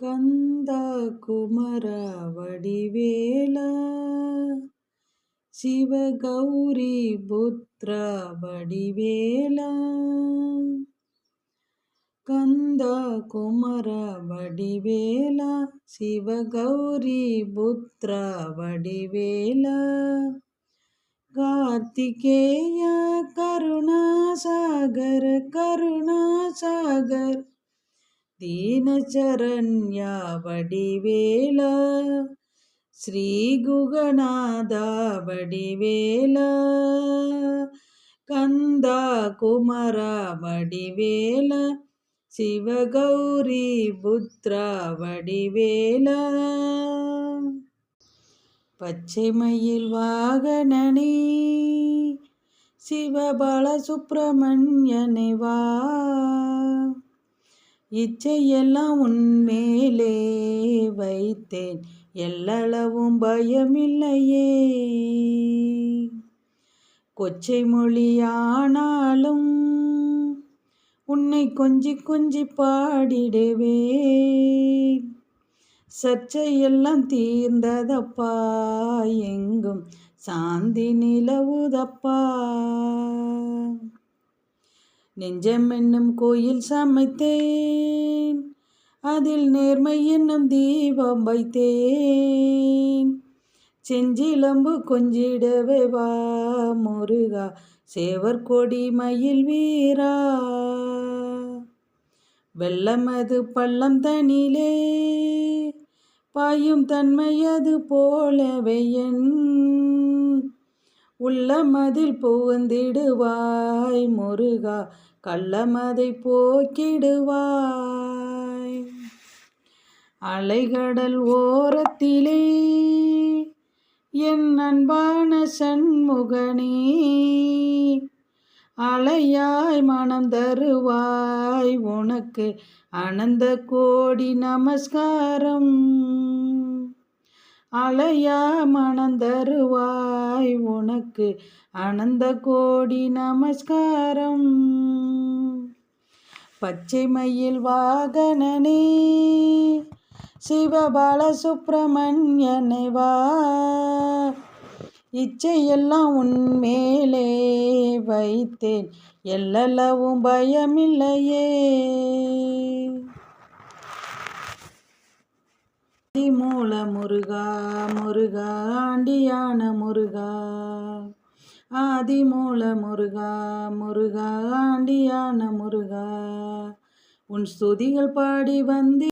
கந்தா குமரா வடிவேலா சிவகௌரி புத்ரா வடிவேலா கந்தா குமரா வடிவேலா சிவகௌரி புத்ரா வடிவேலா கார்த்திகேயா கருணாசாகர் தீனசரண்யா வடிவேலா ஸ்ரீ குகநாதா வடிவேலா கந்தா குமரா வடிவேலா சிவகௌரி புத்ரா வடிவேலா பச்சைமயில் வாகனனே சிவபாலசுப்ரமணியனே வா இச்சையெல்லாம் உன்மேலே வைத்தேன் எல்லளவும் பயமில்லையே கொச்சை மொழியானாலும் உன்னை கொஞ்சி கொஞ்சி பாடிடுவேன் சர்ச்சையெல்லாம் தீர்ந்ததப்பா எங்கும் சாந்தி நிலவுதப்பா நெஞ்சம் என்னும் கோயில் சமைத்தேன் அதில் நேர்மை என்னும் தீபம் வைத்தேன் செஞ்சிலம்பு கொஞ்சிடவே வா முருகா சேவற்கொடி மயில் வீரா வெள்ளமது பள்ளம் தனிலே பாயும் தன்மையது போலவே என் உள்ளமதில் புகுந்திடுவாய் முருகா கள்ளமதை போக்கிடுவாய் அலைகடல் ஓரத்திலே என் அன்பான சண்முகனே அலையாய் மனம் தருவாய் உனக்கு அனந்த கோடி நமஸ்காரம் அலையா மனம் தருவாய் உனக்கு அனந்த கோடி நமஸ்காரம் பச்சை மயில் வாகனனே சிவபாலசுப்ரமணியனே வா இச்சையெல்லாம் உன்மேலே வைத்தேன் எல்லளவும் பயமில்லையே ஆதிமூல முருகா முருகா ஆண்டியான முருகா ஆதிமூல முருகா முருகா ஆண்டியான முருகா உன் ஸ்துதிகள் பாடி வந்தே